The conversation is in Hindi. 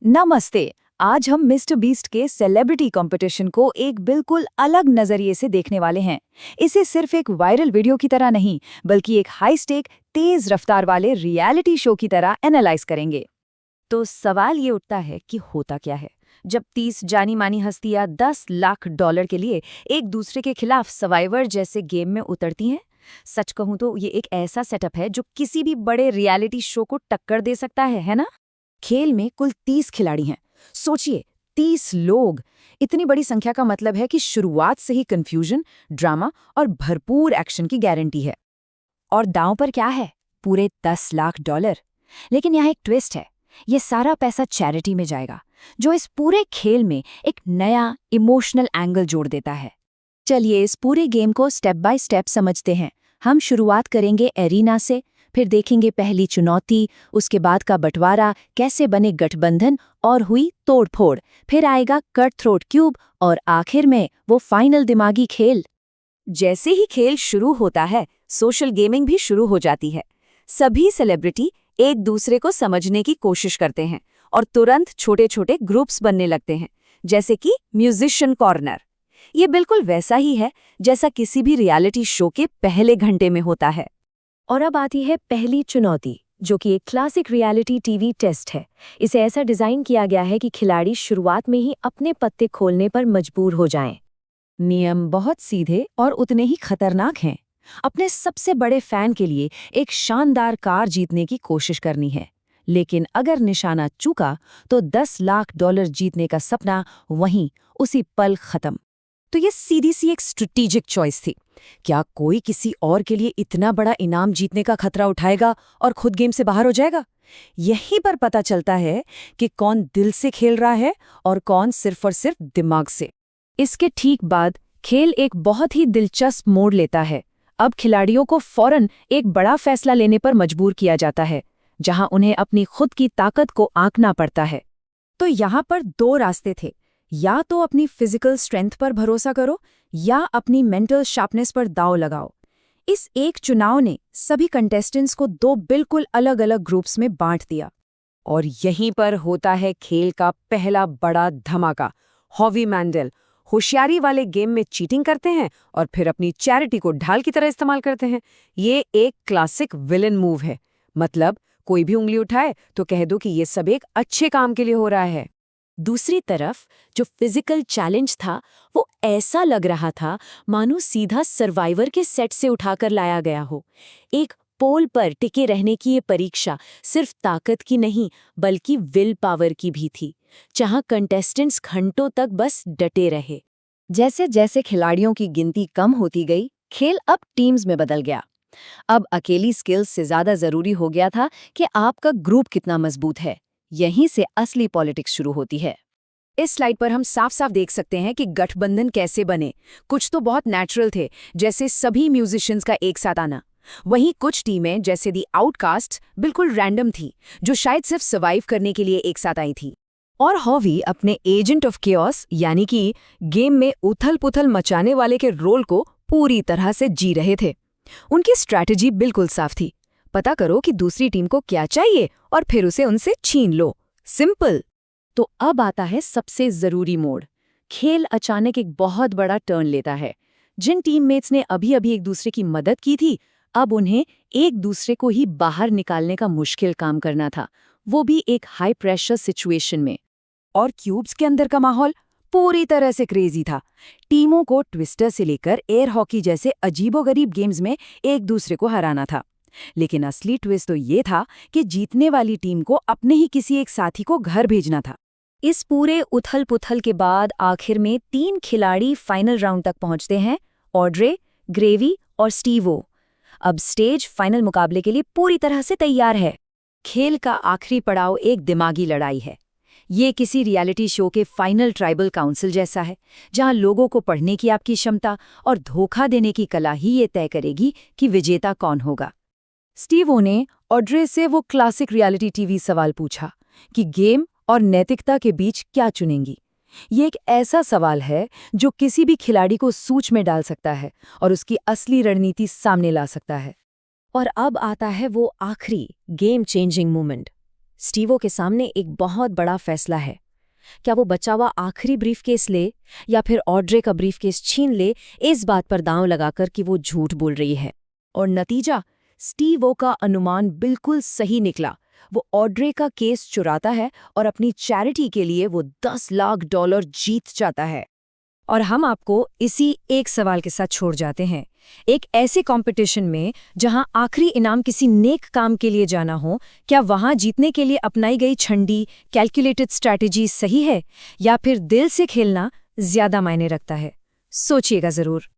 नमस्ते। आज हम मिस्टर बीस्ट के सेलिब्रिटी कंपटीशन को एक बिल्कुल अलग नजरिए से देखने वाले हैं। इसे सिर्फ एक वायरल वीडियो की तरह नहीं, बल्कि एक हाई स्टेक, तेज रफ्तार वाले रियलिटी शो की तरह एनालाइज करेंगे। तो सवाल ये उठता है कि होता क्या है जब 30 जानी मानी हस्तियां $10 लाख के लिए एक दूसरे के खिलाफ सर्वाइवर जैसे गेम में उतरती हैं। सच कहूं तो ये एक ऐसा सेटअप है जो किसी भी बड़े रियलिटी शो को टक्कर दे सकता है ना? खेल में कुल 30 खिलाड़ी हैं। सोचिए, 30 लोग। इतनी बड़ी संख्या का मतलब है कि शुरुआत से ही कंफ्यूजन, ड्रामा और भरपूर एक्शन की गारंटी है। और दांव पर क्या है? पूरे $10 लाख। लेकिन यहाँ एक ट्विस्ट है। ये सारा पैसा चैरिटी में जाएगा, जो इस पूरे खेल में एक नया इमोशनल एंगल जोड़ देता है। चलिए इस पूरे गेम को स्टेप बाय स्टेप समझते हैं। हम शुरुआत करेंगे एरिना से, फिर देखेंगे पहली चुनौती, उसके बाद का बंटवारा, कैसे बने गठबंधन और हुई तोड़फोड़, फिर आएगा कट थ्रोट क्यूब और आखिर में वो फाइनल दिमागी खेल। जैसे ही खेल शुरू होता है, सोशल गेमिंग भी शुरू हो जाती है। सभी सेलिब्रिटी एक दूसरे को समझने की कोशिश करते हैं और तुरंत छोटे छोटे ग्रुप्स बनने लगते हैं, जैसे कि म्यूजिशियन कॉर्नर। ये बिल्कुल वैसा ही है जैसा किसी भी रियलिटी शो के पहले घंटे में होता है। और अब आती है पहली चुनौती, जो कि एक क्लासिक रियलिटी टीवी टेस्ट है। इसे ऐसा डिजाइन किया गया है कि खिलाड़ी शुरुआत में ही अपने पत्ते खोलने पर मजबूर हो जाएं। नियम बहुत सीधे और उतने ही खतरनाक हैं। अपने सबसे बड़े फैन के लिए एक शानदार कार जीतने की कोशिश करनी है, लेकिन अगर निशाना चूका तो $10 लाख जीतने का सपना वहीं उसी पल खत्म। तो ये सीधी सी एक स्ट्रेटेजिक चॉइस थी। क्या कोई किसी और के लिए इतना बड़ा इनाम जीतने का खतरा उठाएगा और खुद गेम से बाहर हो जाएगा? यहीं पर पता चलता है कि कौन दिल से खेल रहा है और कौन सिर्फ और सिर्फ दिमाग से। इसके ठीक बाद खेल एक बहुत ही दिलचस्प मोड़ लेता है। अब खिलाड़ियों को फौरन एक बड़ा फैसला लेने पर मजबूर किया जाता है, जहां उन्हें अपनी खुद की ताकत को आंकना पड़ता है। तो यहाँ पर दो रास्ते थे, या तो अपनी फिजिकल स्ट्रेंथ पर भरोसा करो या अपनी मेंटल शार्पनेस पर दांव लगाओ। इस एक चुनाव ने सभी कंटेस्टेंट्स को दो बिल्कुल अलग अलग ग्रुप्स में बांट दिया। और यहीं पर होता है खेल का पहला बड़ा धमाका। हॉवी मैंडल होशियारी वाले गेम में चीटिंग करते हैं और फिर अपनी चैरिटी को ढाल की तरह इस्तेमाल करते हैं। ये एक क्लासिक विलन मूव है। मतलब कोई भी उंगली उठाए तो कह दो कि ये सब एक अच्छे काम के लिए हो रहा है। दूसरी तरफ जो फिजिकल चैलेंज था, वो ऐसा लग रहा था मानो सीधा सर्वाइवर के सेट से उठाकर लाया गया हो। एक पोल पर टिके रहने की ये परीक्षा सिर्फ ताकत की नहीं, बल्कि विल पावर की भी थी, जहां कंटेस्टेंट्स घंटों तक बस डटे रहे। जैसे जैसे खिलाड़ियों की गिनती कम होती गई, खेल अब टीम्स में बदल गया। अब अकेली स्किल्स से ज्यादा जरूरी हो गया था कि आपका ग्रुप कितना मजबूत है। यहीं से असली पॉलिटिक्स शुरू होती है। इस स्लाइड पर हम साफ साफ देख सकते हैं कि गठबंधन कैसे बने। कुछ तो बहुत नेचुरल थे, जैसे सभी म्यूजिशियंस का एक साथ आना। वहीं कुछ टीमें, जैसे दी आउटकास्ट, बिल्कुल रैंडम थी, जो शायद सिर्फ सर्वाइव करने के लिए एक साथ आई थी। और हॉवी अपने एजेंट ऑफ केओस, यानी कि गेम में उथल पुथल मचाने वाले के रोल को पूरी तरह से जी रहे थे। उनकी स्ट्रैटेजी बिल्कुल साफ थी। पता करो कि दूसरी टीम को क्या चाहिए और फिर उसे उनसे छीन लो। सिंपल। तो अब आता है सबसे जरूरी मोड़। खेल अचानक एक बहुत बड़ा टर्न लेता है। जिन टीममेट्स ने अभी अभी एक दूसरे की मदद की थी, अब उन्हें एक दूसरे को ही बाहर निकालने का मुश्किल काम करना था, वो भी एक हाई प्रेशर सिचुएशन में। और क्यूब्स के अंदर का माहौल पूरी तरह से क्रेजी था। टीमों को ट्विस्टर से लेकर एयर हॉकी जैसे अजीबोगरीब गेम्स में एक दूसरे को हराना था। लेकिन असली ट्विस्ट तो ये था कि जीतने वाली टीम को अपने ही किसी एक साथी को घर भेजना था। इस पूरे उथल पुथल के बाद आखिर में 3 खिलाड़ी फाइनल राउंड तक पहुंचते हैं, ऑड्रे, ग्रेवी और स्टीवो। अब स्टेज फाइनल मुकाबले के लिए पूरी तरह से तैयार है। खेल का आखिरी पड़ाव एक दिमागी लड़ाई है। ये किसी रियलिटी शो के फाइनल ट्राइबल काउंसिल जैसा है, जहां लोगों को पढ़ने की आपकी क्षमता और धोखा देने की कला ही ये तय करेगी कि विजेता कौन होगा। स्टीवो ने ऑड्रे से वो क्लासिक रियलिटी टीवी सवाल पूछा कि गेम और नैतिकता के बीच क्या चुनेंगी। ये एक ऐसा सवाल है जो किसी भी खिलाड़ी को सूच में डाल सकता है और उसकी असली रणनीति सामने ला सकता है। और अब आता है वो आखिरी गेम चेंजिंग मोमेंट। स्टीवो के सामने एक बहुत बड़ा फैसला है। क्या वो बचा हुआ आखिरी ब्रीफकेस ले या फिर ऑड्रे का ब्रीफकेस छीन ले, इस बात पर दांव लगाकर कि वो झूठ बोल रही है। और नतीजा, स्टीवो का अनुमान बिल्कुल सही निकला। वो ऑड्रे का केस चुराता है और अपनी चैरिटी के लिए वो $10 लाख जीत जाता है। और हम आपको इसी एक सवाल के साथ छोड़ जाते हैं। एक ऐसे कंपटीशन में जहां आखिरी इनाम किसी नेक काम के लिए जाना हो, क्या वहां जीतने के लिए अपनाई गई छंडी कैलकुलेटेड स्ट्रैटेजी सही है या फिर दिल से खेलना ज्यादा मायने रखता है? सोचिएगा जरूर।